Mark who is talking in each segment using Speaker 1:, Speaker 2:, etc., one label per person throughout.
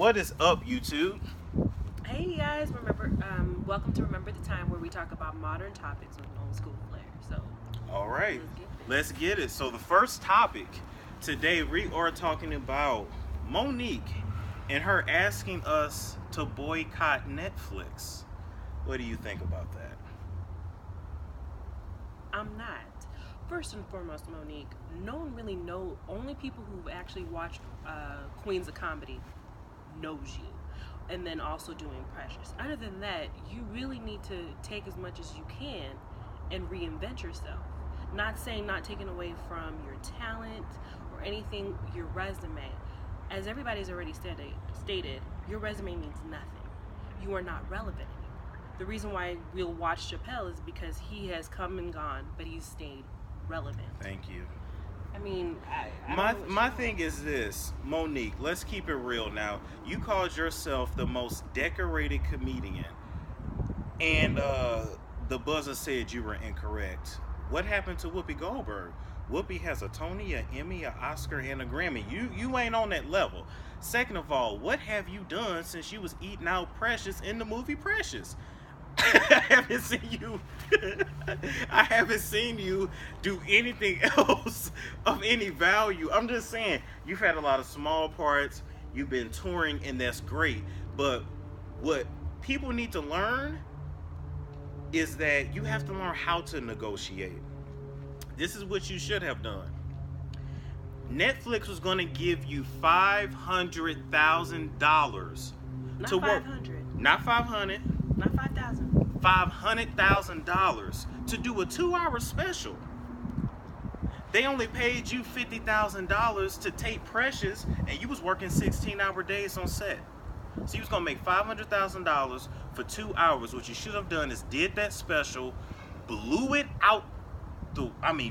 Speaker 1: What is up, YouTube?
Speaker 2: Hey guys, welcome to Remember the Time, where we talk about modern topics with an old school flair. So,
Speaker 1: All right,
Speaker 2: let's get it.
Speaker 1: let's get it. So the first topic today, we are talking about Monique and her asking us to boycott Netflix. What do you think about that?
Speaker 2: I'm not. First and foremost, Monique, no one really only people who've actually watched Queens of Comedy knows you. And then also doing Precious. Other than that, you really need to take as much as you can and reinvent yourself. Not saying not taking away from your talent or anything, your resume. As everybody's already stated, your resume means nothing. You are not relevant anymore. The reason why we'll watch Chappelle is because he has come and gone, but he's stayed relevant.
Speaker 1: Thank you.
Speaker 2: I mean, I
Speaker 1: My
Speaker 2: don't know what
Speaker 1: my
Speaker 2: you
Speaker 1: thing is this, Monique. Let's keep it real now. You called yourself the most decorated comedian, and the buzzer said you were incorrect. What happened to Whoopi Goldberg? Whoopi has a Tony, an Emmy, an Oscar, and a Grammy. You ain't on that level. Second of all, what have you done since you was eating out Precious in the movie Precious? I haven't seen you. I haven't seen you do anything else of any value. I'm just saying, you've had a lot of small parts. You've been touring, and that's great. But what people need to learn is that you have to learn how to negotiate. This is what you should have done. Netflix was going to give you $500,000
Speaker 2: Not
Speaker 1: to work.
Speaker 2: 500,
Speaker 1: Not 500.
Speaker 2: not 5,000.
Speaker 1: $500,000 to do a 2-hour special. They only paid you $50,000 to tape Precious, and you was working 16-hour days on set. So you was gonna make $500,000 for 2 hours. What you should have done is did that special, blew it out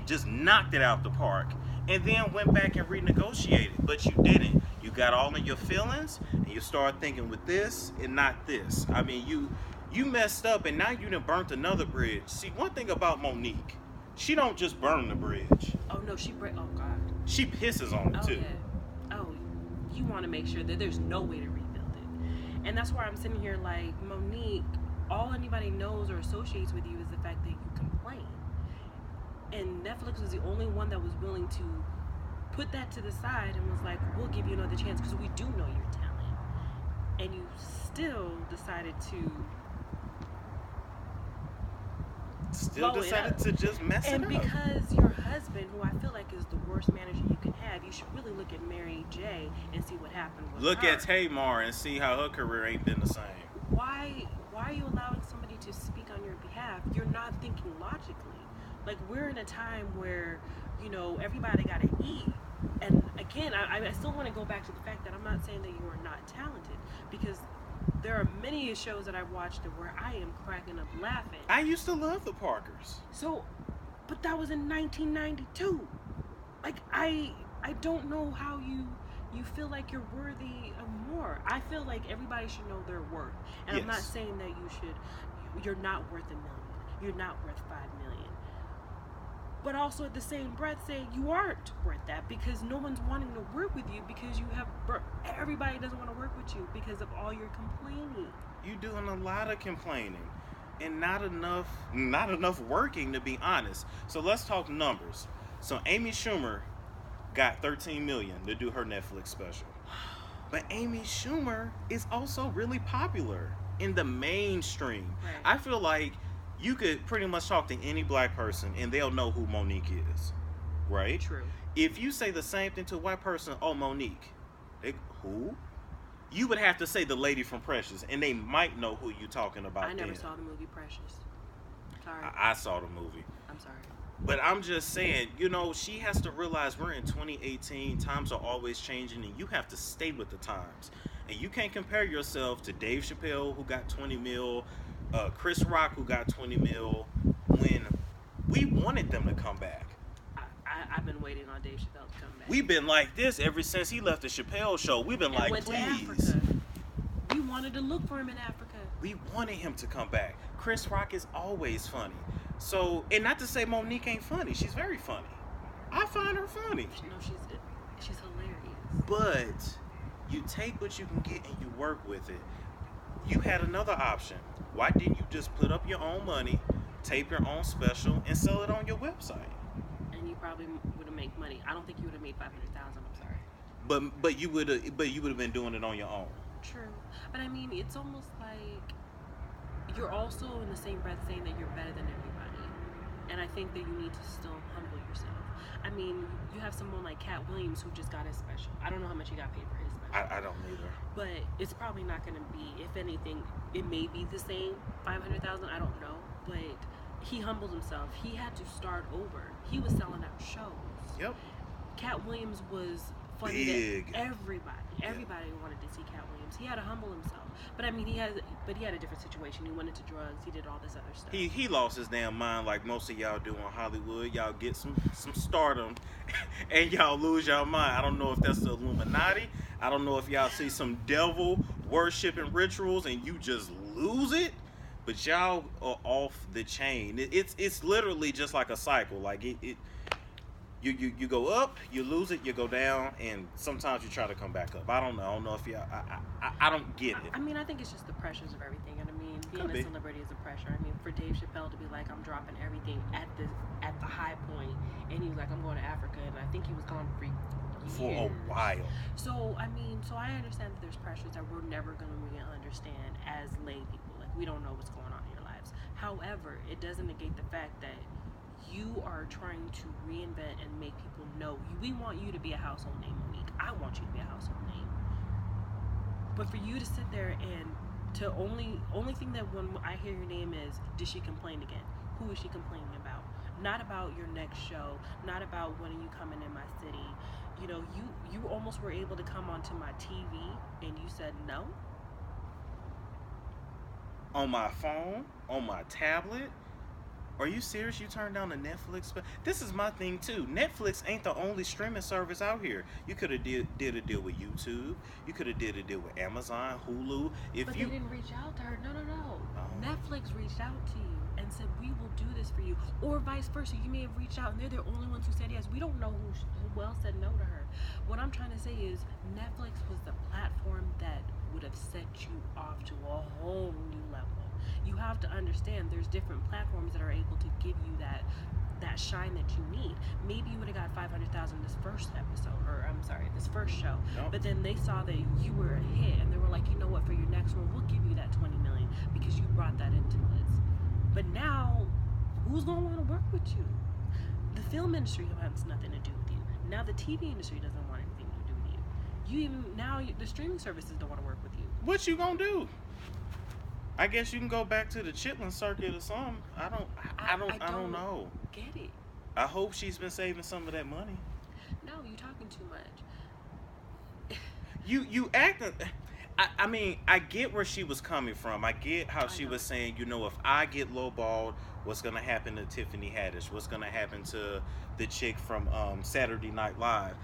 Speaker 1: just knocked it out the park, and then went back and renegotiated. But you didn't. You got all in your feelings, and you started thinking with this and not this. You messed up, and now you done burnt another bridge. See, one thing about Monique, she don't just burn the bridge.
Speaker 2: Oh no, oh God.
Speaker 1: She pisses on it
Speaker 2: Oh
Speaker 1: too.
Speaker 2: yeah. Oh, you want to make sure that there's no way to rebuild it, and that's why I'm sitting here like, Monique, all anybody knows or associates with you is the fact that you complain, and Netflix was the only one that was willing to put that to the side and was like, we'll give you another chance because we do know your talent, and you still decided to blow it up.
Speaker 1: To just mess
Speaker 2: And
Speaker 1: it up.
Speaker 2: because your husband, who I feel like is the worst manager you can have, you should really look at Mary J and see what happened with
Speaker 1: Look
Speaker 2: her.
Speaker 1: at Tamar and see how her career ain't been the same.
Speaker 2: Why are you allowing somebody to speak on your behalf? You're not thinking logically. Like, we're in a time where, everybody got to eat. And again, I still want to go back to the fact that I'm not saying that you are not talented, because there are many shows that I've watched where I am cracking up laughing.
Speaker 1: I used to love the Parkers.
Speaker 2: So, but that was in 1992. Like, I don't know how you feel like you're worthy of more. I feel like everybody should know their worth. And I'm not
Speaker 1: Yes.
Speaker 2: saying that you're not worth $1 million. You're not worth $5 million. But also at the same breath say you aren't worth that, because no one's wanting to work with you because everybody doesn't want to work with you because of all your complaining.
Speaker 1: You doing a lot of complaining and not enough working, to be honest. So let's talk numbers. So Amy Schumer got $13 million to do her Netflix special. But Amy Schumer is also really popular in the mainstream.
Speaker 2: Right.
Speaker 1: I feel like you could pretty much talk to any black person and they'll know who Monique is. Right?
Speaker 2: True.
Speaker 1: If you say the same thing to a white person, oh, Monique, who? You would have to say the lady from Precious, and they might know who you talking about.
Speaker 2: I never
Speaker 1: then.
Speaker 2: saw the movie Precious. Sorry.
Speaker 1: I saw the movie.
Speaker 2: I'm sorry.
Speaker 1: But I'm just saying, she has to realize we're in 2018. Times are always changing, and you have to stay with the times. And you can't compare yourself to Dave Chappelle, who got 20 mil, Chris Rock, who got 20 mil, when we wanted them to come back.
Speaker 2: I've been waiting on Dave Chappelle to come back.
Speaker 1: We've been like this ever since he left the Chappelle show. We've been like,
Speaker 2: went to
Speaker 1: please.
Speaker 2: Africa. We wanted to look for him in Africa.
Speaker 1: We wanted him to come back. Chris Rock is always funny. So, and not to say Monique ain't funny. She's very funny. I find her funny.
Speaker 2: No, she's hilarious.
Speaker 1: But You take what you can get and you work with it. You had another option. Why didn't you just put up your own money, tape your own special, and sell it on your website?
Speaker 2: And you probably would have made money. I don't think you would have made 500,000. I'm sorry.
Speaker 1: But you would have been doing it on your own.
Speaker 2: True, but I mean, it's almost like you're also in the same breath saying that you're better than everybody, and I think that you need to still humble yourself. I mean, you have someone like Cat Williams who just got his special. I don't know how much he got paid for his special,
Speaker 1: I don't either.
Speaker 2: but it's probably not going to be. If anything, it may be the same 500,000. I don't know, but he humbled himself. He had to start over. He was selling out shows.
Speaker 1: Yep.
Speaker 2: Cat Williams was funny
Speaker 1: Big.
Speaker 2: to everybody. Everybody wanted to see Cat Williams. He had to humble himself. But I mean, he had a different situation. He went into drugs. He did all this other stuff.
Speaker 1: He lost his damn mind like most of y'all do in Hollywood. Y'all get some stardom and y'all lose y'all mind. I don't know if that's the Illuminati. I don't know if y'all see some devil worshiping rituals and you just lose it. But y'all are off the chain. It's literally just like a cycle. Like you go up, you lose it, you go down, and sometimes you try to come back up. I don't know. I don't know if y'all. I don't get it.
Speaker 2: I mean, I think it's just the pressures of everything. And I mean, being
Speaker 1: Could be.
Speaker 2: a celebrity is a pressure. I mean, for Dave Chappelle to be like, I'm dropping everything at the high point, and he was like, I'm going to Africa, and I think he was gone for years.
Speaker 1: For a while.
Speaker 2: So I mean, I understand that there's pressures that we're never going to really understand as lay people. Like, we don't know what's going on in your lives. However, it doesn't negate the fact that you are trying to reinvent and make people know. We want you to be a household name, Monique. I want you to be a household name. But for you to sit there and to only thing that when I hear your name is, did she complain again? Who is she complaining about? Not about your next show. Not about when are you coming in my city. You know, you almost were able to come onto my TV and you said no.
Speaker 1: On my phone, on my tablet. Are you serious? You turned down the Netflix? This is my thing too. Netflix ain't the only streaming service out here. You could have did a deal with YouTube. You could have did a deal with Amazon, Hulu.
Speaker 2: But they didn't reach out to her. No.
Speaker 1: Oh.
Speaker 2: Netflix reached out to you and said, we will do this for you. Or vice versa. You may have reached out and they're the only ones who said yes. We don't know who else said no to her. What I'm trying to say is Netflix was the platform that would have set you off to a whole new level. You have to understand there's different platforms that are able to give you that shine that you need. Maybe you would have got 500,000 this first episode, or I'm sorry, this first show.
Speaker 1: Nope.
Speaker 2: But then they saw that you were a hit, and they were like, you know what? For your next one, we'll give you that 20 million because you brought that into us. But now, who's gonna want to work with you? The film industry wants nothing to do with you. Now the TV industry doesn't want anything to do with you. The streaming services don't want to work with you.
Speaker 1: What you gonna do? I guess you can go back to the Chitlin circuit or something. I don't know.
Speaker 2: Get it?
Speaker 1: I hope she's been saving some of that money.
Speaker 2: No, you talking too much.
Speaker 1: You acting. I mean, I get where she was coming from. I get how she was saying, you know, if I get lowballed, what's gonna happen to Tiffany Haddish? What's gonna happen to the chick from Saturday Night Live?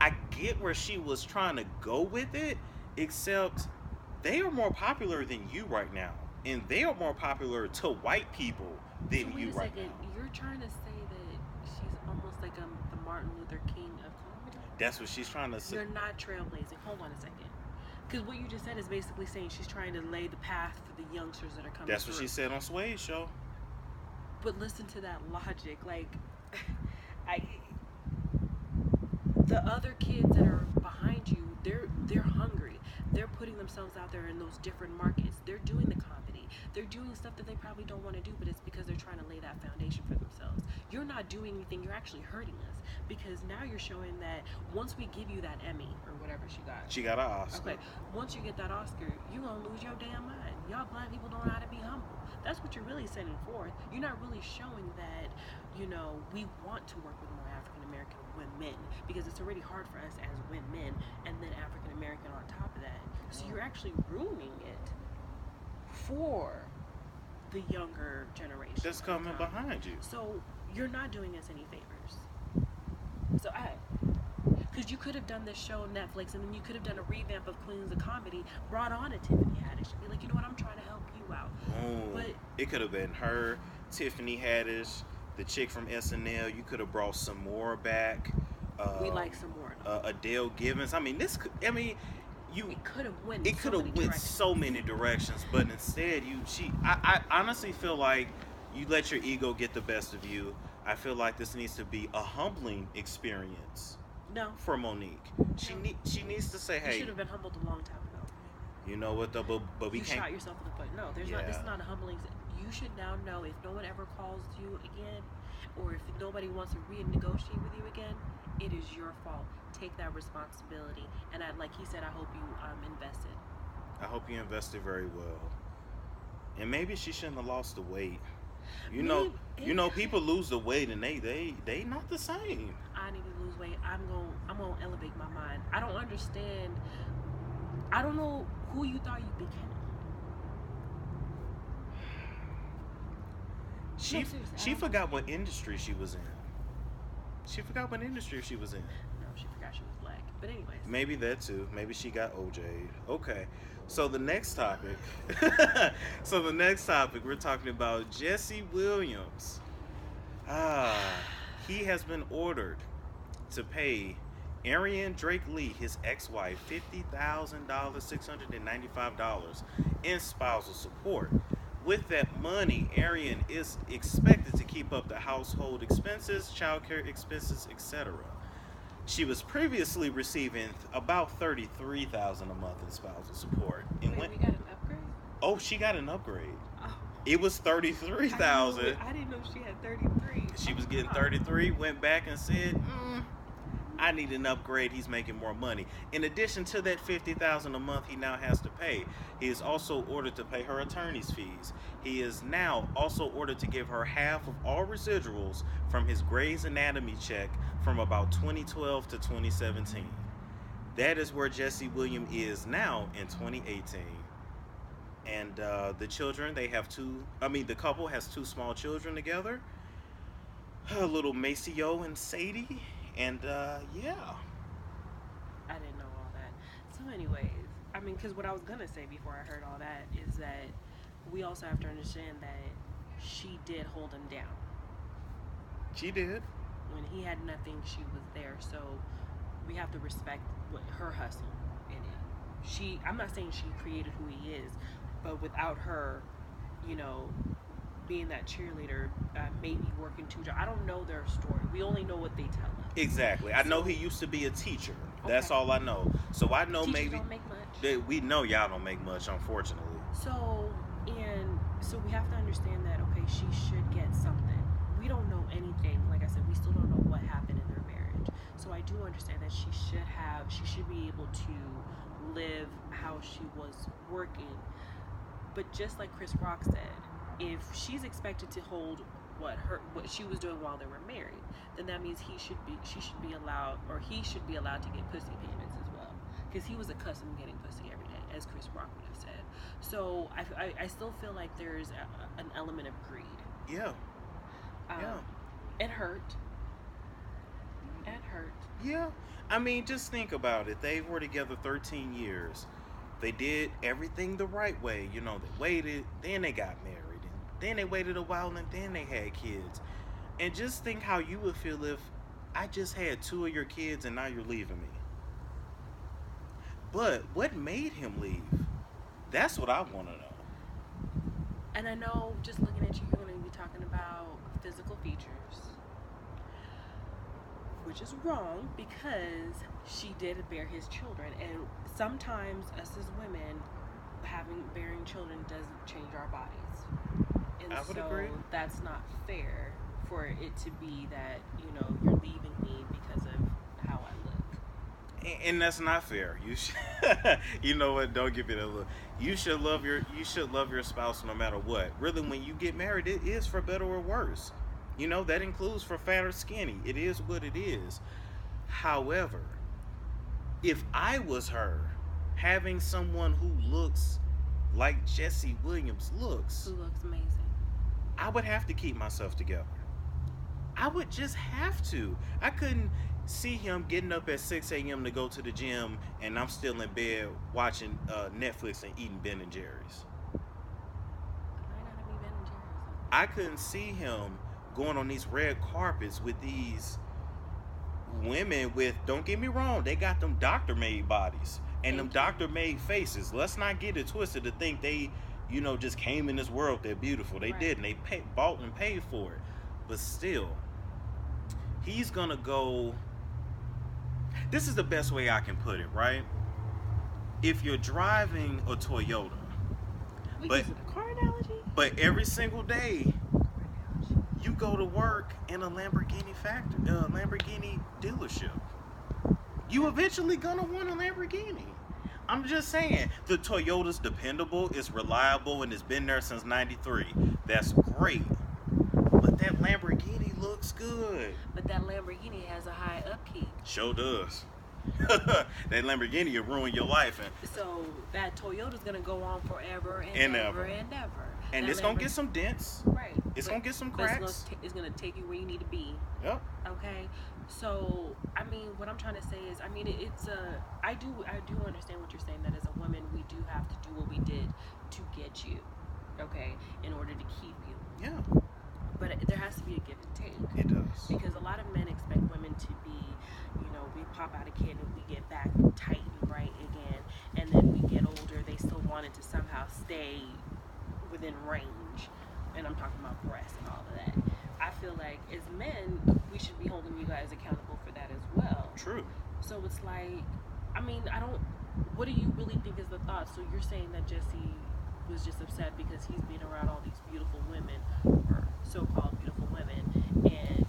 Speaker 1: I get where she was trying to go with it, except they are more popular than you right now, and they are more popular to white people than you right now.
Speaker 2: You're trying to say that she's almost like the Martin Luther King of comedy?
Speaker 1: That's what she's trying to say.
Speaker 2: You're not trailblazing. Hold on a second. Because what you just said is basically saying she's trying to lay the path for the youngsters that are coming
Speaker 1: That's
Speaker 2: through.
Speaker 1: what she said on Sway's show.
Speaker 2: But listen to that logic. Like, the other kids that are behind you, they're hungry. They're putting themselves out there in those different markets. They're doing the comedy. They're doing stuff that they probably don't want to do, but it's because they're trying to lay that foundation for themselves. You're not doing anything. You're actually hurting us because now you're showing that once we give you that Emmy or whatever she got.
Speaker 1: She got an Oscar.
Speaker 2: Okay, once you get that Oscar, you're going to lose your damn mind. Y'all black people don't know how to be humble. That's what you're really sending forth. You're not really showing that, you know, we want to work with more African American women because it's already hard for us as women and then African American on top of that. So you're actually ruining it for the younger generation
Speaker 1: That's coming behind you.
Speaker 2: So you're not doing us any favors. So because you could have done this show on Netflix and then you could have done a revamp of Queens of Comedy, brought on a Tiffany Haddish and be like, you know what, I'm trying to help you out. But
Speaker 1: it could have been her, Tiffany Haddish, the chick from SNL. You could have brought some more back.
Speaker 2: We like some more.
Speaker 1: Adele Givens. I mean,
Speaker 2: it could have went.
Speaker 1: It could have went so many directions, but instead I honestly feel like you let your ego get the best of you. I feel like this needs to be a humbling experience
Speaker 2: No.
Speaker 1: for Monique. She needs to say,
Speaker 2: You
Speaker 1: hey,
Speaker 2: should have been humbled a long time ago.
Speaker 1: you know what though, but we
Speaker 2: You
Speaker 1: can't.
Speaker 2: shot yourself in the foot. No, there's
Speaker 1: Yeah.
Speaker 2: not. This is not a humbling. You should now know if no one ever calls you again, or if nobody wants to renegotiate with you again, it is your fault. Take that responsibility. And like he said, I hope you invested.
Speaker 1: I hope you invested very well. And maybe she shouldn't have lost the weight. You know, people lose the weight and they not the same.
Speaker 2: I need to lose weight. I'm gonna elevate my mind. I don't understand. I don't know who you thought you became.
Speaker 1: She forgot what industry she was in. She forgot what industry she was in.
Speaker 2: No, she forgot she was black. But anyways.
Speaker 1: Maybe that too. Maybe she got OJ'd. Okay. So the next topic. We're talking about Jesse Williams. He has been ordered to pay Arian Drake Lee, his ex-wife, $50,000, $695 in spousal support. With that money, Arian is expected to keep up the household expenses, childcare expenses, etc. She was previously receiving about $33,000 a month in spousal support.
Speaker 2: And we got an upgrade?
Speaker 1: Oh, she got an upgrade.
Speaker 2: Oh.
Speaker 1: It was $33,000.
Speaker 2: I didn't know she had 33.
Speaker 1: She was getting 33, went back and said, I need an upgrade. He's making more money. In addition to that $50,000 a month he now has to pay, he is also ordered to pay her attorney's fees. He is now also ordered to give her half of all residuals from his Grey's Anatomy check from about 2012 to 2017. That is where Jesse Williams is now in 2018. And the children, the couple has 2 small children together. Little Maceo and Sadie. And, yeah.
Speaker 2: I didn't know all that. So anyways, because what I was going to say before I heard all that is that we also have to understand that she did hold him down.
Speaker 1: She did.
Speaker 2: When he had nothing, she was there. So we have to respect her hustle in it. I'm not saying she created who he is, but without her, being that cheerleader, maybe working 2 jobs. I don't know their story. We only know what they tell us.
Speaker 1: Exactly. I know he used to be a teacher. That's all I know. So I know
Speaker 2: Teachers
Speaker 1: maybe
Speaker 2: don't make much.
Speaker 1: we know y'all don't make much, unfortunately.
Speaker 2: So we have to understand that she should get something. We don't know anything. Like I said, we still don't know what happened in their marriage. So I do understand that she should be able to live how she was working. But just like Chris Rock said, if she's expected to hold what she was doing while they were married, then that means he should be allowed to get pussy payments as well, because he was accustomed to getting pussy every day, as Chris Rock would have said. So I still feel like there's an element of greed.
Speaker 1: Yeah.
Speaker 2: It hurt.
Speaker 1: Yeah. Just think about it. They were together 13 years. They did everything the right way. They waited, then they got married. Then they waited a while and then they had kids. And just think how you would feel if I just had 2 of your kids and now you're leaving me. But what made him leave? That's what I want to know.
Speaker 2: And I know, just looking at you, you're going to be talking about physical features, which is wrong because she did bear his children. And sometimes us as women, bearing children doesn't change our bodies. And
Speaker 1: I would agree.
Speaker 2: That's not fair for it to be that, you're leaving me because of how I look.
Speaker 1: And that's not fair. You should, you know what? Don't give me that look. You should love your spouse no matter what. Really, when you get married, it is for better or worse. That includes for fat or skinny. It is what it is. However, if I was her, having someone who looks like Jesse Williams looks,
Speaker 2: who looks amazing,
Speaker 1: I would have to keep myself together. I would just have to. I couldn't see him getting up at 6 a.m. to go to the gym and I'm still in bed watching Netflix and eating Ben & Jerry's.
Speaker 2: Why gotta be Ben & Jerry's?
Speaker 1: I couldn't see him going on these red carpets with these women with, don't get me wrong, they got them doctor-made bodies. And them doctor made faces. Let's not get it twisted to think they, just came in this world. They're beautiful. They didn't. They bought and paid for it. But still, he's gonna go. This is the best way I can put it, right? If you're driving a Toyota,
Speaker 2: but a car analogy.
Speaker 1: But every single day, you go to work in a Lamborghini factory, a Lamborghini dealership. You eventually gonna want a Lamborghini. I'm just saying, the Toyota's dependable, it's reliable, and it's been there since '93. That's great. But that Lamborghini looks good.
Speaker 2: But that Lamborghini has a high upkeep.
Speaker 1: Sure does. That Lamborghini will ruin your life.
Speaker 2: So that Toyota's gonna go on forever and ever and ever.
Speaker 1: And it's gonna get some dents.
Speaker 2: Right.
Speaker 1: It's gonna get some cracks.
Speaker 2: It's gonna take you where you need to be.
Speaker 1: Yep.
Speaker 2: Okay. So I mean, what I'm trying to say is, I mean, I do understand what you're saying. That as a woman, we do have to do what we did to get you, okay, in order to keep you.
Speaker 1: Yeah.
Speaker 2: But there has to be a give and take.
Speaker 1: It does.
Speaker 2: Because a lot of men expect women to be, we pop out a kid and we get back tight and right again, and then we get older, they still wanted to somehow stay within range. And I'm talking about breasts and all of that. I feel like as men, we should be holding you guys accountable for that as well.
Speaker 1: True.
Speaker 2: So it's like, I mean, what do you really think is the thought? So you're saying that Jesse was just upset because he's been around all these beautiful women, or so-called beautiful women, and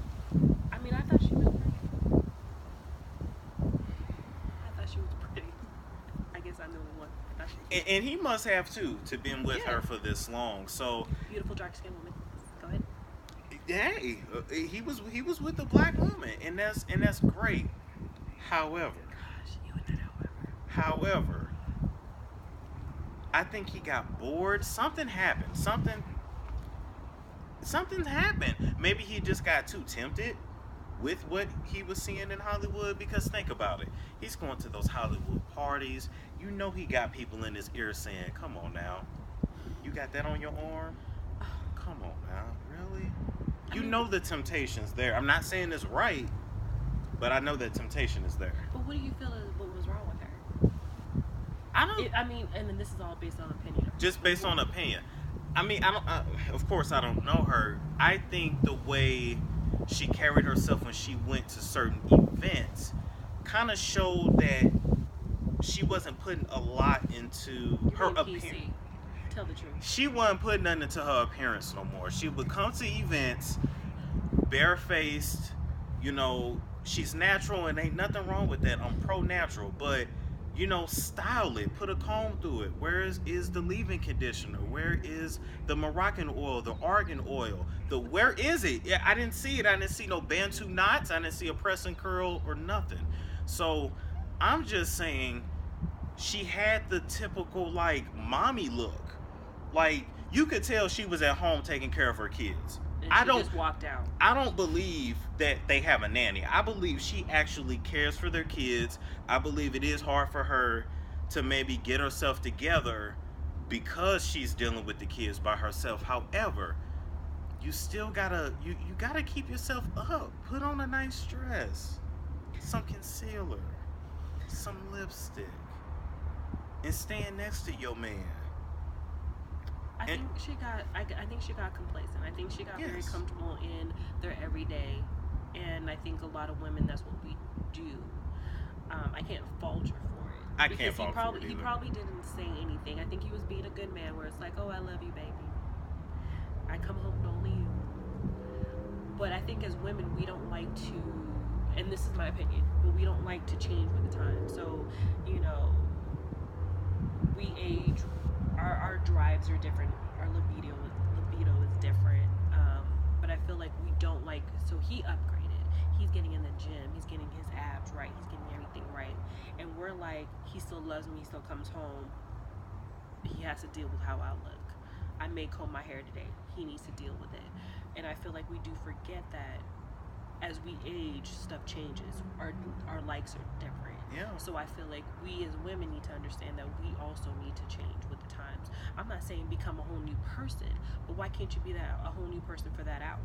Speaker 2: I mean, I thought she was pretty. I guess I'm the only one.
Speaker 1: And he must have too, to been with her for this long. So
Speaker 2: beautiful dark-skinned woman. Go ahead.
Speaker 1: Hey, he was with a black woman, and that's great. However, I think he got bored. Something happened. Something happened. Maybe he just got too tempted with what he was seeing in Hollywood. Because think about it. He's going to those Hollywood parties. You know he got people in his ear saying, "Come on now. You got that on your arm? Come on now. Really?" You know the temptation's there. I'm not saying it's right, but I know that temptation is there.
Speaker 2: But what do you feel is what was wrong with her? And then this is all based on opinion.
Speaker 1: Just based on opinion. I mean, of course, I don't know her. I think the way she carried herself when she went to certain events kind of showed that she wasn't putting a lot into her appearance.
Speaker 2: Tell the truth.
Speaker 1: She wasn't putting nothing into her appearance no more. She would come to events barefaced. She's natural, and ain't nothing wrong with that. I'm pro-natural, but style it, put a comb through it. Where is the leave-in conditioner? Where is the Moroccan oil, the argan oil? Where is it? Yeah, I didn't see it. I didn't see no Bantu knots. I didn't see a press and curl or nothing. So I'm just saying she had the typical mommy look. You could tell she was at home taking care of her kids.
Speaker 2: And she just walked out.
Speaker 1: I don't believe that they have a nanny. I believe she actually cares for their kids. I believe it is hard for her to maybe get herself together because she's dealing with the kids by herself. However, you still gotta you gotta keep yourself up. Put on a nice dress, some concealer, some lipstick, and stand next to your man.
Speaker 2: I think she got complacent. I think she got very comfortable in their everyday, and I think a lot of women, that's what we do. I can't fault her for it.
Speaker 1: I can't fault her
Speaker 2: either. He probably didn't say anything. I think he was being a good man, where it's like, "Oh, I love you, baby. I come home to only you." But I think as women, we don't like to, and this is my opinion, but we don't like to change with the time. So, we age. Our drives are different. Our libido is different. But I feel like we don't like. So he upgraded. He's getting in the gym. He's getting his abs right. He's getting everything right. And we're like, he still loves me. He still comes home. He has to deal with how I look. I may comb my hair today. He needs to deal with it. And I feel like we do forget that as we age, stuff changes. Our likes are different.
Speaker 1: Yeah.
Speaker 2: So I feel like we as women need to understand that we also need to change with the times. I'm not not saying become a whole new person, but why can't you be a whole new person for that hour?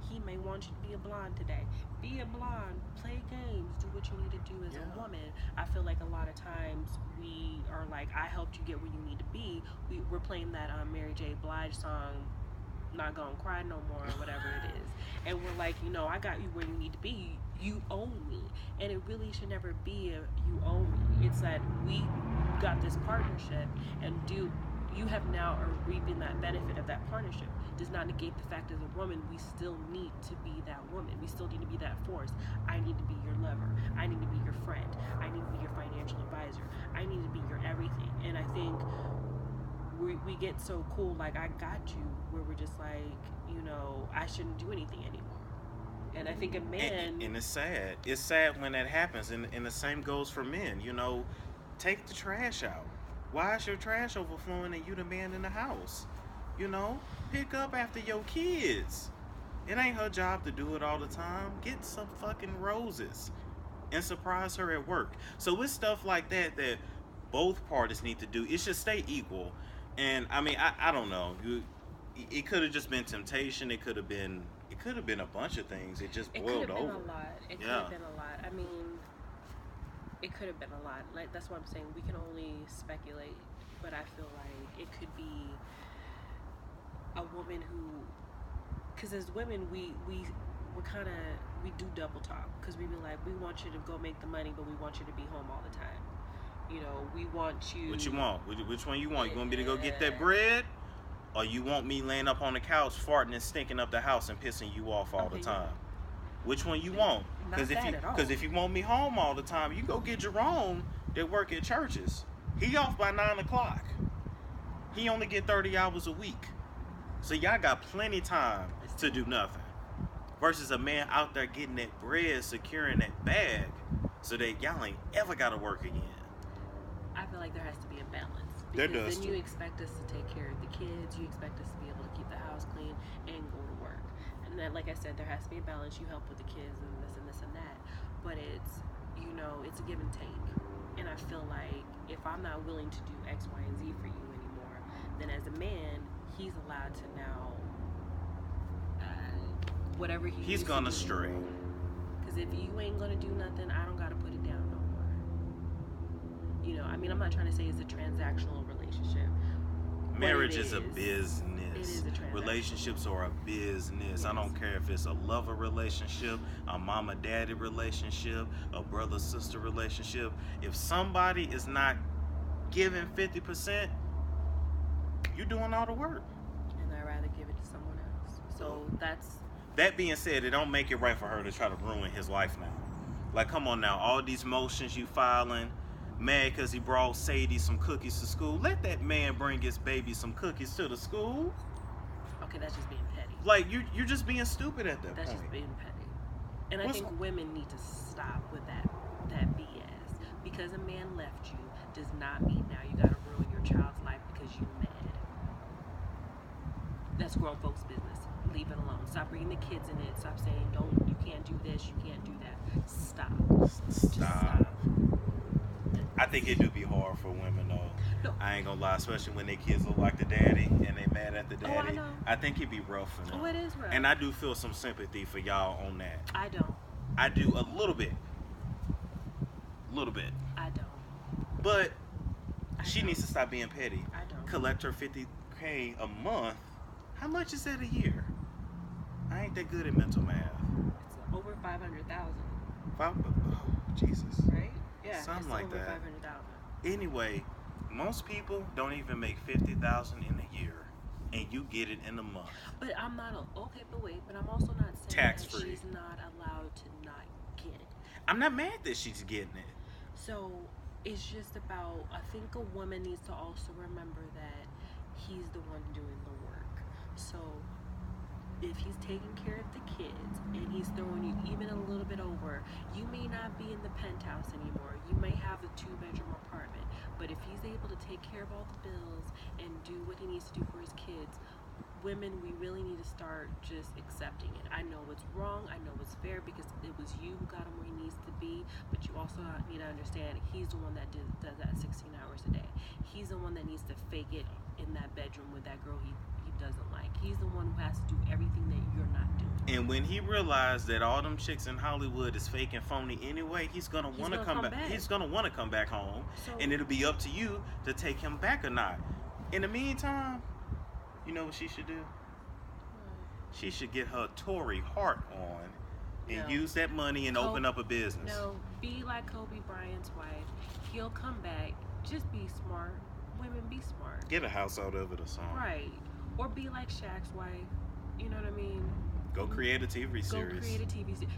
Speaker 2: He may want you to be a blonde today. Be a blonde, play games, do what you need to do as a woman. I feel like a lot of times we are like, I helped you get where you need to be. We're playing that Mary J. Blige song, Not Gonna Cry No More, or whatever it is. And we're like, I got you where you need to be. You own me. And it really should never be a you own me. It's that we got this partnership, and you have now are reaping that benefit of that partnership. Does not negate the fact as a woman, we still need to be that woman. We still need to be that force. I need to be your lover. I need to be your friend. I need to be your financial advisor. I need to be your everything. And I think we get so cool, like, I got you, where we're just like, I shouldn't do anything anymore. And I think a man...
Speaker 1: And it's sad. It's sad when that happens. And the same goes for men. Take the trash out. Why is your trash overflowing and you the man in the house? Pick up after your kids. It ain't her job to do it all the time. Get some fucking roses and surprise her at work. So it's stuff like that both parties need to do. It should stay equal. And I mean, I don't know. It could have just been temptation. It could have been a bunch of things. It just boiled over.
Speaker 2: It could have been a lot. It could have been a lot. I mean, it could have been a lot. Like, that's what I'm saying. We can only speculate, but I feel like it could be a woman who, because as women, we do double talk, because we be like, we want you to go make the money, but we want you to be home all the time. We want you...
Speaker 1: What you want? Which one you want? You want me to go get that bread? Or you want me laying up on the couch farting and stinking up the house and pissing you off all the time? Which one you want? Because if you want me home all the time, you go get Jerome that work at churches. He off by 9 o'clock. He only get 30 hours a week. So y'all got plenty time to do nothing. Versus a man out there getting that bread, securing that bag, so that y'all ain't ever got to work again.
Speaker 2: I feel like there has to be a balance.
Speaker 1: There does.
Speaker 2: Then you expect us to take care of the kids. You expect us to be able to keep the house clean and go to work. And then, like I said, there has to be a balance. You help with the kids and this and that. But it's, it's a give and take. And I feel like if I'm not willing to do X, Y, and Z for you anymore, then as a man, he's allowed to now, whatever he's
Speaker 1: gonna stray.
Speaker 2: Because if you ain't gonna do nothing, I don't gotta put it down no more. I mean, I'm not trying to say it's a transactional relationship.
Speaker 1: Marriage is a business.
Speaker 2: It is a transaction.
Speaker 1: Relationships are a business. Yes. I don't care if it's a lover relationship, a mama-daddy relationship, a brother-sister relationship. If somebody is not giving 50%, you're doing all the work.
Speaker 2: And I'd rather give it to someone else. So that's...
Speaker 1: That being said, it don't make it right for her to try to ruin his life now. Like, come on now. All these motions you filing... Mad because he brought Sadie some cookies to school. Let that man bring his baby some cookies to the school.
Speaker 2: Okay, that's just being petty.
Speaker 1: Like, you're just being stupid at that
Speaker 2: That's
Speaker 1: point.
Speaker 2: just being petty. And I think women need to stop with that BS. Because a man left you does not mean now you gotta ruin your child's life because you mad. That's grown folks' business. Leave it alone. Stop bringing the kids in it. Stop saying, you can't do this, you can't do that. Stop.
Speaker 1: Stop. I think it do be hard for women though.
Speaker 2: No.
Speaker 1: I ain't gonna lie, especially when their kids look like the daddy and they mad at the daddy.
Speaker 2: Oh, I know.
Speaker 1: I think it'd be rough for them.
Speaker 2: Oh, it is rough.
Speaker 1: And I do feel some sympathy for y'all on that.
Speaker 2: I don't.
Speaker 1: I do a little bit.
Speaker 2: I don't.
Speaker 1: But she needs to stop being petty.
Speaker 2: I don't.
Speaker 1: Collect her $50K a month. How much is that a year? I ain't that good at mental math.
Speaker 2: It's over 500,000.
Speaker 1: Jesus.
Speaker 2: Right? Yeah.
Speaker 1: Something like
Speaker 2: over
Speaker 1: that.
Speaker 2: 500,000.
Speaker 1: Anyway, most people don't even make $50,000 in a year, and you get it in a month.
Speaker 2: But I'm not but I'm also not saying
Speaker 1: Tax-free.
Speaker 2: that she's not allowed to not get it.
Speaker 1: I'm not mad that she's getting it.
Speaker 2: So it's just about, I think a woman needs to also remember that he's the one doing the work. So if he's taking care of the kids and he's throwing you even a little bit over, you may not be in the penthouse anymore. You may have a 2-bedroom apartment. But if he's able to take care of all the bills and do what he needs to do for his kids, women, we really need to start just accepting it. I know it's wrong. I know it's fair because it was you who got him where he needs to be. But you also need to understand he's the one that does that 16 hours a day. He's the one that needs to fake it in that bed bedroom with that girl he doesn't like. He's the one who has to do everything that you're not doing.
Speaker 1: And when he realized that all them chicks in Hollywood is fake and phony anyway, he's gonna want to come back. He's gonna want to come back home, and it'll be up to you to take him back or not. In the meantime, you know what she should do? She should get her Tory heart on and use that money and open up a business.
Speaker 2: No, be like Kobe Bryant's wife. He'll come back. Just be smart. Women, be smart.
Speaker 1: Get a house out of it or something.
Speaker 2: Right. Or be like Shaq's wife. You know what I mean?
Speaker 1: Go create a TV series.
Speaker 2: Go create a TV series.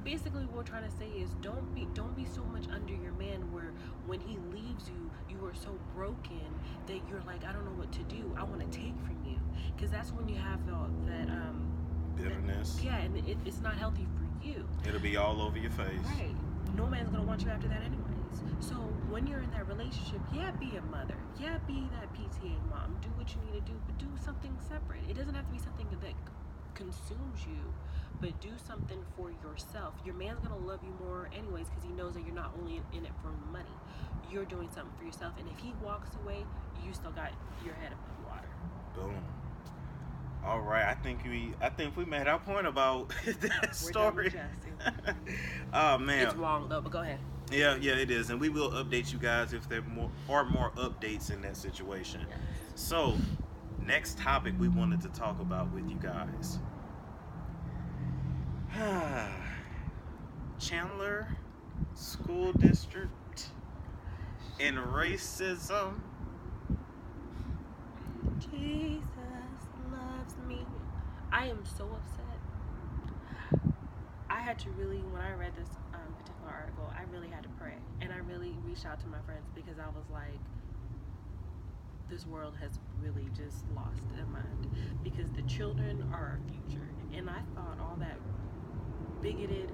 Speaker 2: Basically what we're trying to say is don't be so much under your man where when he leaves you, you are so broken that you're like, I don't know what to do. I want to take from you. Because that's when you have that
Speaker 1: bitterness.
Speaker 2: And it's not healthy for you.
Speaker 1: It'll be all over your face.
Speaker 2: Right. No man's gonna want you after that anyways. So when you're in that relationship, be a mother. Be that PTA mom. Do what you need to do, but do something separate. It doesn't have to be something that consumes you, but do something for yourself. Your man's gonna love you more anyways because he knows that you're not only in it for money. You're doing something for yourself, and if he walks away, you still got your head above water.
Speaker 1: Boom. All right, I think we made our point about that story. Oh man,
Speaker 2: it's wrong though, but go ahead.
Speaker 1: Yeah, it is, and we will update you guys if there are more updates in that situation.
Speaker 2: Yes.
Speaker 1: So, next topic we wanted to talk about with you guys. Chandler School District and racism.
Speaker 2: Jesus loves me. I am so upset. I had to really, when I read this particular article, I really had to pray. And I really reached out to my friends because I was like, this world has really just lost their mind. Because the children are our future. And I thought all that bigoted,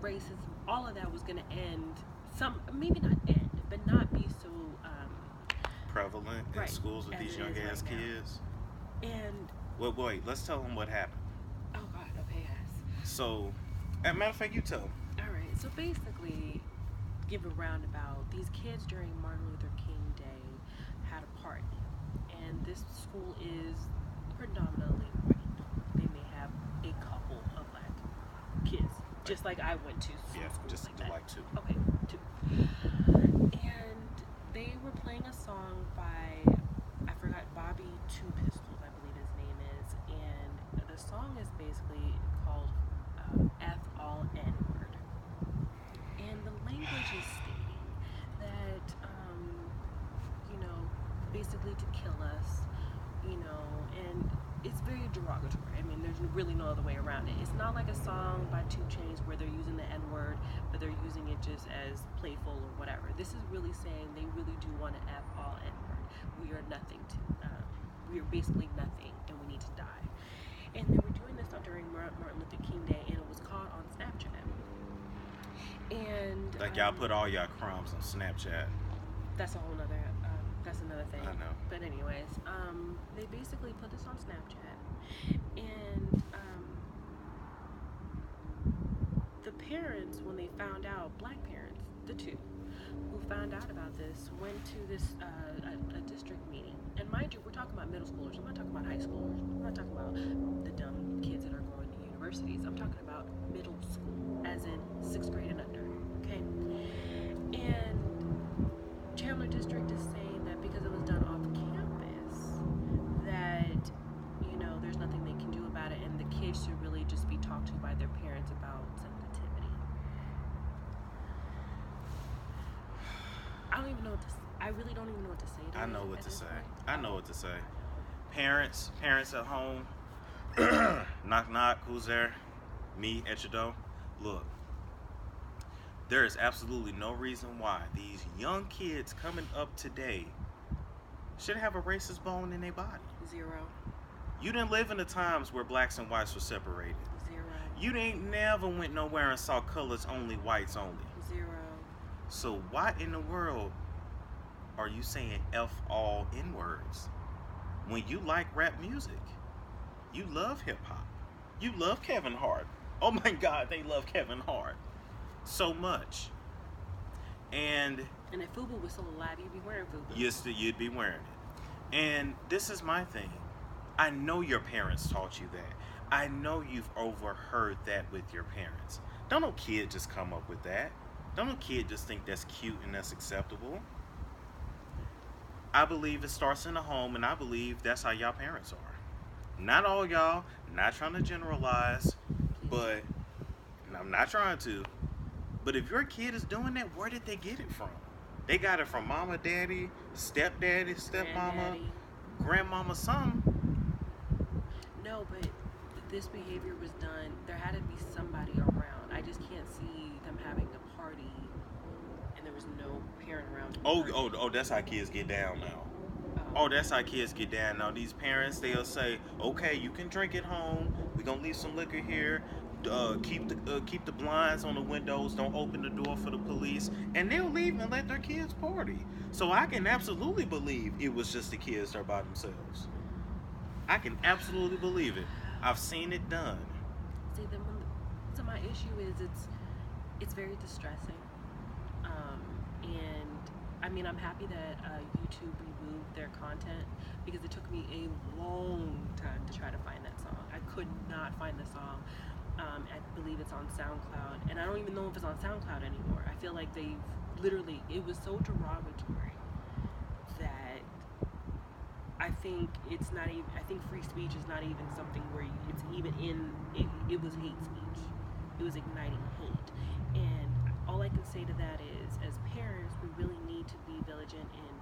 Speaker 2: racism, all of that was going to end. Maybe not end, but not be so
Speaker 1: prevalent in schools with these young ass kids.
Speaker 2: And
Speaker 1: wait, let's tell them what happened.
Speaker 2: Oh God, okay, yes.
Speaker 1: So, as a matter of fact, you tell them.
Speaker 2: All right. So basically, give a roundabout. These kids during Martin Luther King Day had a party, and this school is predominantly white. They may have a couple of black kids, just like I went to schools
Speaker 1: just
Speaker 2: like that.
Speaker 1: two.
Speaker 2: Okay, two. And they were playing a song by, I forgot, Bobby Two Pistols, I believe his name is, and the song is basically called F all N-word. And the language is stating that, basically to kill us, and it's very derogatory. I mean, there's really no other way around it. It's not like a song by 2 Chainz where they're using the N-word, but they're using it just as playful or whatever. This is really saying they really do want to F all N-word. We are nothing we are basically nothing, and we need to die. And they were doing this during Martin Luther King Day, and it was caught on Snapchat. And
Speaker 1: like y'all put all y'all crumbs on Snapchat.
Speaker 2: That's a whole nother. That's another thing.
Speaker 1: I know.
Speaker 2: But anyways, they basically put this on Snapchat, and the parents, when they found out, black parents, the two, who found out about this, went to this a district meeting. And mind you, we're talking about middle schoolers. I'm not talking about high schoolers. I'm not talking about the dumb kids that are going to universities. I'm talking about middle school, as in 6th grade and under. Okay. And Chandler District is saying that because it was done off campus, that there's nothing they can do about it, and the kids should really just be talked to by their parents about sensitivity. I don't even know what to say. I really don't even know what to say.
Speaker 1: I know what to say. I know what to say. Parents at home. Knock knock. Who's there? Me at your door. Look. There is absolutely no reason why these young kids coming up today should have a racist bone in their body.
Speaker 2: 0.
Speaker 1: You didn't live in the times where blacks and whites were separated.
Speaker 2: 0.
Speaker 1: You ain't never went nowhere and saw colors only, whites only.
Speaker 2: 0.
Speaker 1: So why in the world are you saying F all N-words when you like rap music? You love hip-hop. You love Kevin Hart. Oh my God, they love Kevin Hart so much. And
Speaker 2: if FUBU was still alive, you'd be wearing FUBU.
Speaker 1: Yes, you'd be wearing it. And this is my thing. I know your parents taught you that. I know you've overheard that with your parents. Don't no kid just come up with that. Don't no kid just think that's cute and that's acceptable. I believe it starts in the home, and I believe that's how y'all parents are. Not all y'all, not trying to generalize, but and I'm not trying to. But if your kid is doing that, where did they get it from? They got it from mama, daddy, stepdaddy, stepmama,
Speaker 2: Granddaddy.
Speaker 1: grandmama, some.
Speaker 2: No, but this behavior was done. There had to be somebody around. I just can't see them having a party and there was no parent around. To
Speaker 1: Oh, that's how kids get down now. Oh, that's how kids get down now. These parents, they'll say, "Okay, you can drink at home. We're gonna leave some liquor here. Keep the blinds on the windows. Don't open the door for the police." And they'll leave and let their kids party. So I can absolutely believe it was just the kids there by themselves. I can absolutely believe it. I've seen it done.
Speaker 2: See, then so my issue is it's very distressing, and I mean I'm happy that YouTube removed their content because it took me a long time to try to find that song. I could not find the song. I believe it's on SoundCloud, and I don't even know if it's on SoundCloud anymore. I feel like they've literally, it was so derogatory that I think it's not even, I think free speech is not even something where it's even in, it was hate speech. It was igniting hate. And all I can say to that is, as parents, we really need to be diligent in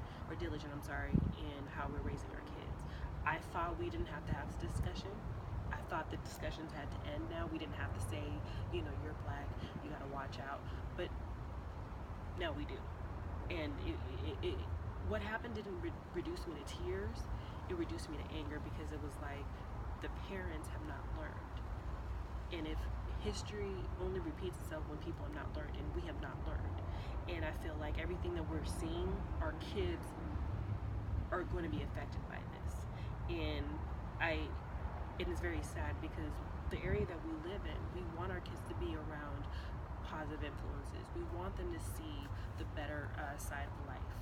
Speaker 2: how we're raising our kids. I thought we didn't have to have this discussion. I thought the discussions had to end now. We didn't have to say, you're black, you gotta watch out. But now we do. And what happened didn't reduce me to tears. It reduced me to anger because it was like the parents have not learned. And if history only repeats itself when people have not learned, and we have not learned. And I feel like everything that we're seeing, our kids are going to be affected by this. And it is very sad because the area that we live in, we want our kids to be around positive influences. We want them to see the better side of life.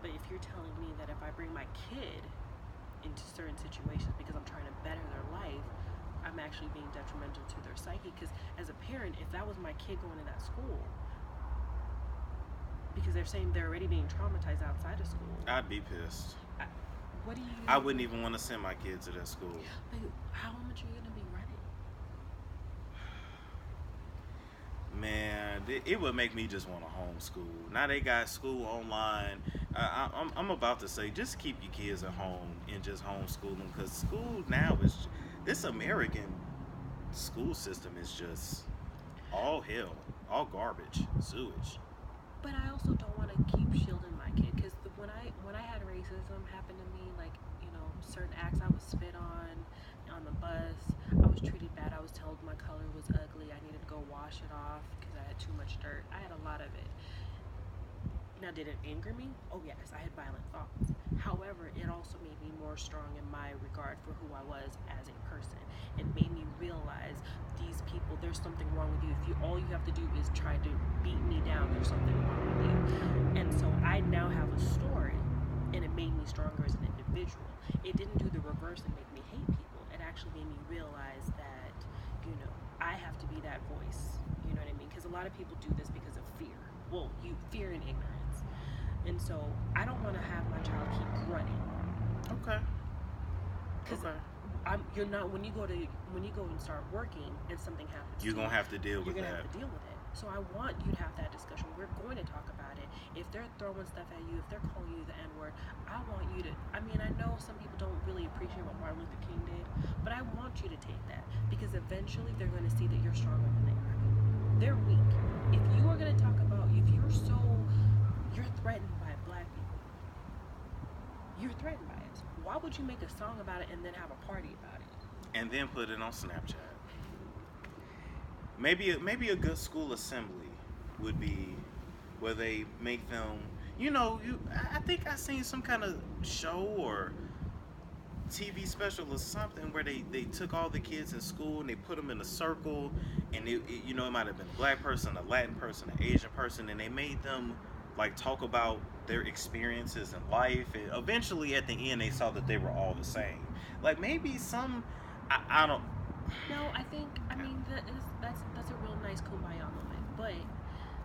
Speaker 2: But if you're telling me that if I bring my kid into certain situations because I'm trying to better their life, I'm actually being detrimental to their psyche. Because as a parent, if that was my kid going to that school, because they're saying they're already being traumatized outside of school,
Speaker 1: I'd be pissed.
Speaker 2: what do you?
Speaker 1: I wouldn't even want to send my kids to that school.
Speaker 2: Like, how much are you gonna be running?
Speaker 1: Man, it would make me just want to homeschool. Now they got school online. I'm about to say, just keep your kids at home and just homeschool them, because school now is, this American school system is just all hell, all garbage, sewage.
Speaker 2: But I also don't want to keep shielding my kid because when I had racism happen to me, like certain acts, I was spit on the bus. I was treated bad. I was told my color was ugly. I needed to go wash it off because I had too much dirt. I had a lot of it. Now, did it anger me? Oh yes, I had violent thoughts. However, it also made me more strong in my regard for who I was as a person. It made me realize these people, there's something wrong with you. If all you have to do is try to beat me down, there's something wrong with you. And so I now have a story, and it made me stronger as an individual. It didn't do the reverse and make me hate people. It actually made me realize that, I have to be that voice. You know what I mean? Because a lot of people do this because of fear. Well, fear and ignorance. And so I don't want to have my child keep running.
Speaker 1: Okay.
Speaker 2: Because you're not, when you go and start working and something happens,
Speaker 1: You're gonna have to deal with
Speaker 2: you're gonna
Speaker 1: that.
Speaker 2: have to deal with it. So I want you to have that discussion. We're going to talk about it. If they're throwing stuff at you, if they're calling you the N-word, I want you to, I know some people don't really appreciate what Martin Luther King did, but I want you to take that, because eventually they're going to see that you're stronger than they are. They're weak. If you are going to talk about, if you're threatened by black people, you're threatened by it. Why would you make a song about it and then have a party about it?
Speaker 1: And then put it on Snapchat. Maybe a good school assembly would be where they make them. I think I seen some kind of show or TV special or something where they took all the kids in school and they put them in a circle, and it might have been a black person, a Latin person, an Asian person, and they made them like talk about their experiences in life, and eventually at the end they saw that they were all the same. Like maybe some, I don't.
Speaker 2: No, I mean that's a real nice kumbaya moment, but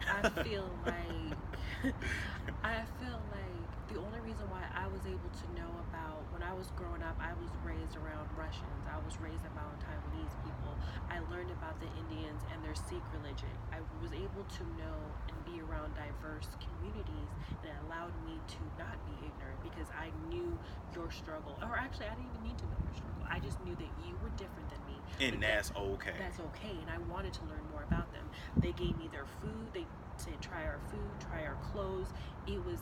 Speaker 2: I feel like I feel like the only reason why I was able to know about when I was growing up, I was raised around Russians. I was raised around Taiwanese people. I learned about the Indians and their Sikh religion. I was able to know and be around diverse communities, and it allowed me to not be ignorant because I knew your struggle. Or actually, I didn't even need to know your struggle. I just knew that you were different than me.
Speaker 1: And that's okay.
Speaker 2: That's okay, and I wanted to learn more about them. They gave me their food. They said, try our food, try our clothes. It was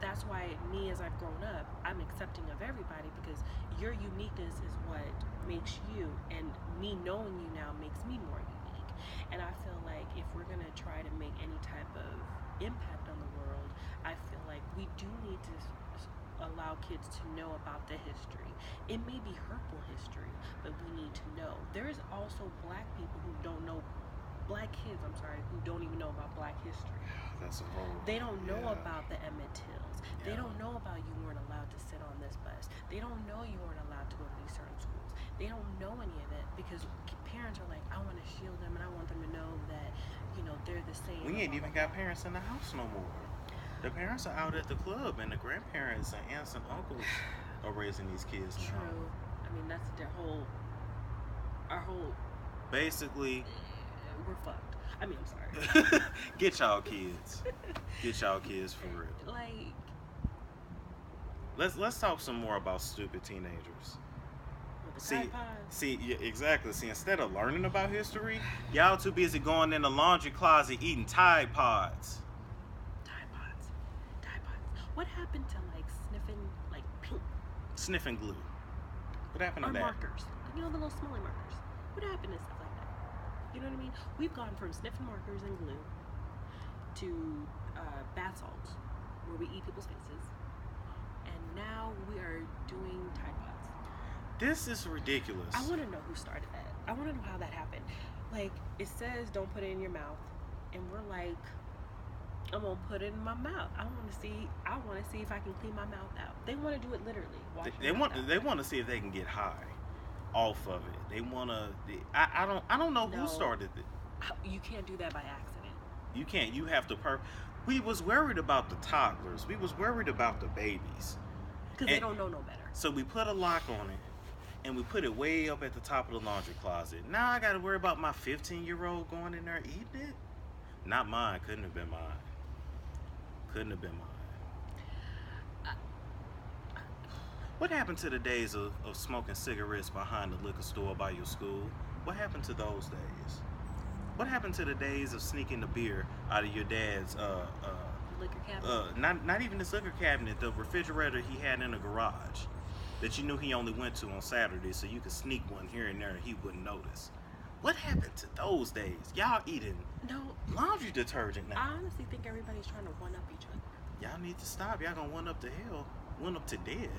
Speaker 2: that's why me, as I've grown up, I'm accepting of everybody because your uniqueness is what makes you, and me knowing you now makes me more unique. And I feel like if we're gonna try to make any type of impact on the world, I feel like we do need to allow kids to know about the history. It may be hurtful history, but we need to know. There's also black people who don't know, black kids, I'm sorry, who don't even know about black history.
Speaker 1: That's a whole.
Speaker 2: They don't know about the Emmett Tills. They don't know about you weren't allowed to sit on this bus. They don't know you weren't allowed to go to these certain schools. They don't know any of it because parents are like, I want to shield them and I want them to know that, they're the same.
Speaker 1: We ain't even got parents in the house no more. The parents are out at the club, and the grandparents and aunts and uncles are raising these kids now.
Speaker 2: True. I mean, that's our whole.
Speaker 1: Basically,
Speaker 2: we're fucked. I mean, I'm sorry.
Speaker 1: Get y'all kids. Get y'all kids for real.
Speaker 2: Like,
Speaker 1: let's talk some more about stupid teenagers.
Speaker 2: with the Tide Pods.
Speaker 1: Yeah, exactly. See, instead of learning about history, y'all too busy going in the laundry closet eating Tide Pods.
Speaker 2: Tide Pods. What happened to like sniffing like pink?
Speaker 1: Sniffing glue. What happened to
Speaker 2: or
Speaker 1: that?
Speaker 2: markers? The little smaller markers. What happened to stuff like that? You know what I mean? We've gone from sniffing markers and glue to bath salts, where we eat people's faces, and now we are doing Tide Pods.
Speaker 1: This is ridiculous.
Speaker 2: I want to know who started that. I want to know how that happened. Like, it says don't put it in your mouth, and we're like, I'm gonna put it in my mouth. I want to see if I can clean my mouth out. They want to do it literally.
Speaker 1: They want to see if they can get high off of it. They want to. I don't know who started it.
Speaker 2: You can't do that by accident.
Speaker 1: You can't. You have to. We was worried about the toddlers. We was worried about the babies.
Speaker 2: Because they don't know no better.
Speaker 1: So we put a lock on it, and we put it way up at the top of the laundry closet. Now I got to worry about my 15-year-old going in there eating it. Not mine. Couldn't have been mine. What happened to the days of smoking cigarettes behind the liquor store by your school? What happened to those days? What happened to the days of sneaking the beer out of your dad's
Speaker 2: liquor cabinet?
Speaker 1: Not even his liquor cabinet, the refrigerator he had in the garage that you knew he only went to on Saturday, so you could sneak one here and there and he wouldn't notice. What happened to those days? Y'all eating laundry detergent now.
Speaker 2: I honestly think everybody's trying to one up each other.
Speaker 1: Y'all need to stop. Y'all gonna one up to hell, one up to dead.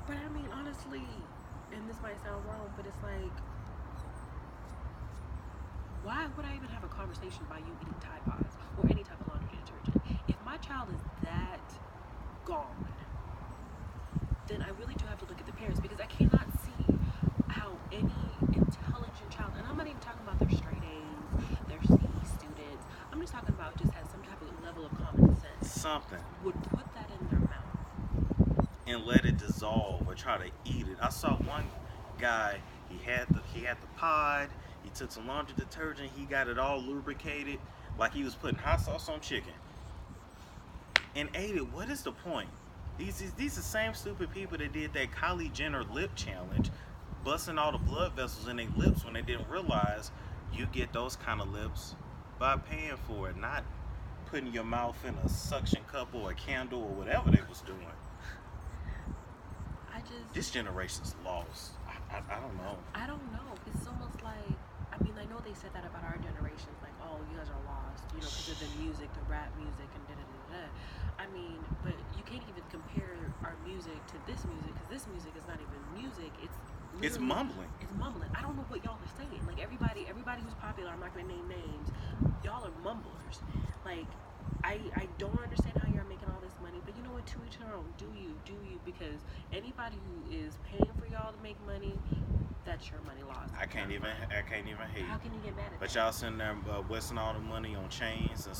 Speaker 2: But I mean, honestly, and this might sound wrong, but it's like, why would I even have a conversation about you eating Tide Pods or any type of laundry detergent? If my child is that gone, then I really do have to look at the parents, because I cannot see how any intelligent child, and I'm not even talking about their straight A's, their C students, I'm just talking about just has some type of level of common sense.
Speaker 1: Something.
Speaker 2: Would put that in their mouth.
Speaker 1: And let it dissolve or try to eat it. I saw one guy, he had the pod, he took some laundry detergent, he got it all lubricated like he was putting hot sauce on chicken and ate it. What is the point? These are the same stupid people that did that Kylie Jenner lip challenge, busting all the blood vessels in their lips when they didn't realize you get those kind of lips by paying for it, not putting your mouth in a suction cup or a candle or whatever they was doing. This generation's lost. I don't know.
Speaker 2: I don't know. It's almost like, I mean, I know they said that about our generation, like, oh, you guys are lost, because of the music, the rap music, and da-da-da-da. I mean, but you can't even compare our music to this music, because this music is not even music.
Speaker 1: It's mumbling.
Speaker 2: It's mumbling. I don't know what y'all are saying. Like, everybody who's popular, I'm not going to name names, y'all are mumblers. Like, I don't understand how you're I'm making all this money, but you know what? To each their own. Do you? Because anybody who is paying for y'all to make money, that's your money lost.
Speaker 1: I can't even hate.
Speaker 2: How can you get mad at
Speaker 1: But
Speaker 2: that?
Speaker 1: y'all sitting there wasting all the money on chains and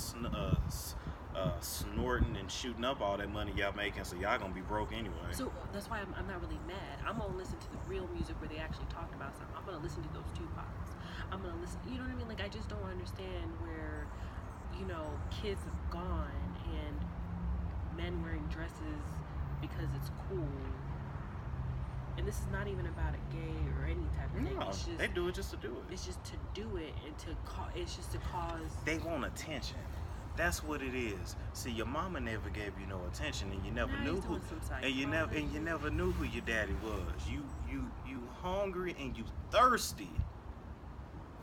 Speaker 1: snorting and shooting up all that money y'all making, so y'all gonna be broke anyway.
Speaker 2: So that's why I'm not really mad. I'm gonna listen to the real music where they actually talked about something. I'm gonna listen to those Tupacs. I'm gonna listen. You know what I mean? Like I just don't understand where, kids have gone and men wearing dresses because it's cool. And this is not even about a gay or any type of thing.
Speaker 1: No,
Speaker 2: It's just,
Speaker 1: they do it just to do it.
Speaker 2: It's just to do it and it's just to cause.
Speaker 1: They want attention. That's what it is. See, your mama never gave you no attention, and you never
Speaker 2: Now
Speaker 1: knew
Speaker 2: he's
Speaker 1: who,
Speaker 2: doing some
Speaker 1: and you never knew who your daddy was. You hungry and you thirsty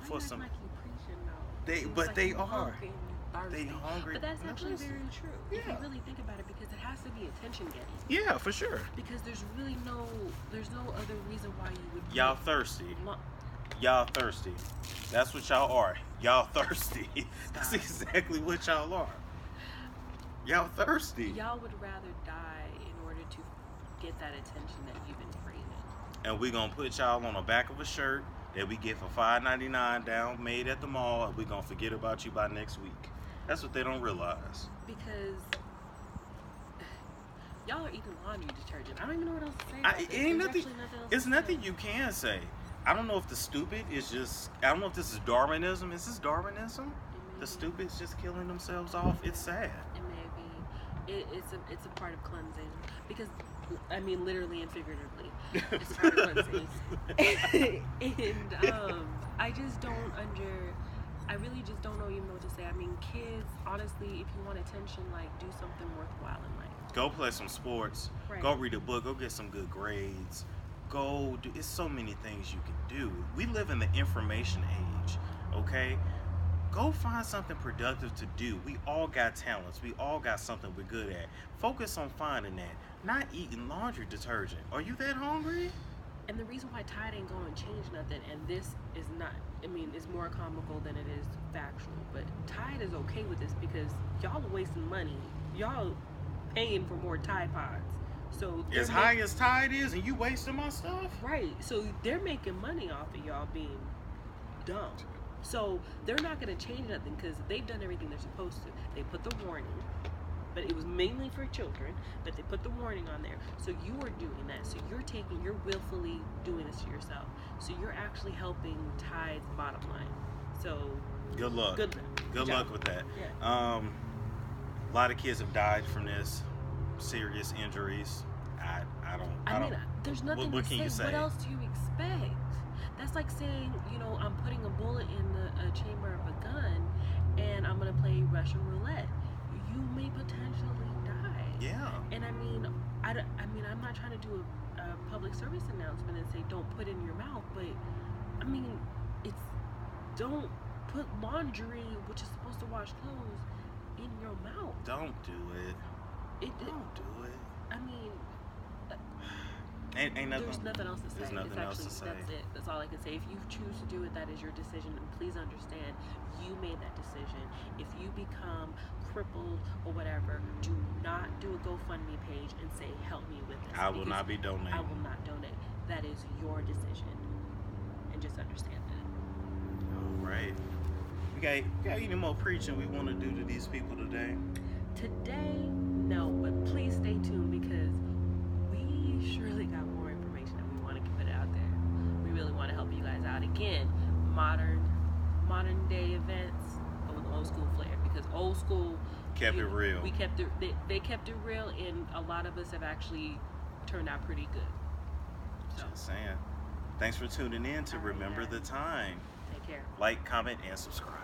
Speaker 2: Why
Speaker 1: for
Speaker 2: you
Speaker 1: some.
Speaker 2: acting like you preaching though?
Speaker 1: They-
Speaker 2: Seems
Speaker 1: but
Speaker 2: like
Speaker 1: they
Speaker 2: you
Speaker 1: are.
Speaker 2: hungry and you
Speaker 1: They
Speaker 2: thirsty.
Speaker 1: hungry.
Speaker 2: But that's
Speaker 1: No,
Speaker 2: actually
Speaker 1: listen.
Speaker 2: very true. If
Speaker 1: Yeah.
Speaker 2: you really think about it, because it has to be attention getting.
Speaker 1: Yeah, for sure.
Speaker 2: Because there's no other reason why you would.
Speaker 1: Y'all thirsty.
Speaker 2: Lo-
Speaker 1: Y'all thirsty. That's what y'all are. Y'all thirsty. That's
Speaker 2: Stop.
Speaker 1: exactly what y'all are. Y'all thirsty.
Speaker 2: Y'all would rather die in order to get that attention that you've been craving.
Speaker 1: And we gonna put y'all on the back of a shirt that we get for $5.99 down, made at the mall, and we gonna forget about you by next week. That's what they don't realize.
Speaker 2: Because y'all are eating laundry detergent. I don't even know what else to say.
Speaker 1: I-
Speaker 2: About
Speaker 1: it
Speaker 2: this.
Speaker 1: ain't
Speaker 2: There's
Speaker 1: nothing-
Speaker 2: actually nothing else
Speaker 1: It's
Speaker 2: to
Speaker 1: nothing
Speaker 2: say.
Speaker 1: you can say. I don't know if the stupid is just. I don't know if this is Darwinism. Is this Darwinism?
Speaker 2: It may
Speaker 1: The
Speaker 2: be.
Speaker 1: stupid's just killing themselves off. It's sad.
Speaker 2: It may be. It's a part of cleansing. Because I mean, literally and figuratively, it's part of cleansing. And I just don't I really just don't know even know what to say. I mean, kids, honestly, if you want attention, like do something worthwhile in life.
Speaker 1: Go play some sports.
Speaker 2: Right.
Speaker 1: Go read a book. Go get some good grades. Go do. It's so many things you can do. We live in the information age. Okay. Go find something productive to do. We all got talents. We all got something we're good at. Focus on finding that. Not eating laundry detergent. Are you that hungry?
Speaker 2: And the reason why Tide ain't going to change nothing, and this is not, I mean, it's more comical than it is factual, but Tide is okay with this because y'all are wasting money. Y'all paying for more Tide Pods. So they're
Speaker 1: As high as Tide is, and you wasting my stuff.
Speaker 2: right. So they're making money off of y'all being dumb. So they're not going to change nothing because they've done everything they're supposed to. They put the warning, but it was mainly for children, but they put the warning on there. So you are doing that. So you're willfully doing this to yourself. So you're actually helping Tide's bottom line. So
Speaker 1: Good luck.
Speaker 2: good
Speaker 1: Good luck
Speaker 2: job.
Speaker 1: with that.
Speaker 2: Yeah.
Speaker 1: A lot of kids have died from this. Serious injuries.
Speaker 2: I mean, there's nothing
Speaker 1: what
Speaker 2: to
Speaker 1: can
Speaker 2: say.
Speaker 1: you say?
Speaker 2: What else do you expect? That's like saying, I'm putting a bullet in the chamber of a gun and I'm going to play Russian roulette. You may potentially die.
Speaker 1: Yeah.
Speaker 2: And I mean, I'm not trying to do a public service announcement and say don't put in your mouth, but I mean, it's don't put laundry, which is supposed to wash clothes, in your mouth.
Speaker 1: Don't do it. Don't do it.
Speaker 2: I mean,
Speaker 1: Ain't nothing.
Speaker 2: there's nothing else to say.
Speaker 1: There's nothing else to say.
Speaker 2: That's it. That's all I can say. If you choose to do it, that is your decision. And please understand, you made that decision. If you become crippled or whatever, do not do a GoFundMe page and say, help me with this.
Speaker 1: I will
Speaker 2: because
Speaker 1: not be donating.
Speaker 2: I will not donate. That is your decision. And just understand that.
Speaker 1: All right. We got any more preaching we want to do to these people today?
Speaker 2: Today, no, but please stay tuned because we surely got more information that we want to put out there. We really want to help you guys out. Again, modern day events but with old school flair, because old school
Speaker 1: Kept it real.
Speaker 2: We kept it. They kept it real, and a lot of us have actually turned out pretty good. So
Speaker 1: Just saying. Thanks for tuning in to
Speaker 2: All right,
Speaker 1: Remember
Speaker 2: guys.
Speaker 1: the Time.
Speaker 2: take care.
Speaker 1: Like, comment, and subscribe.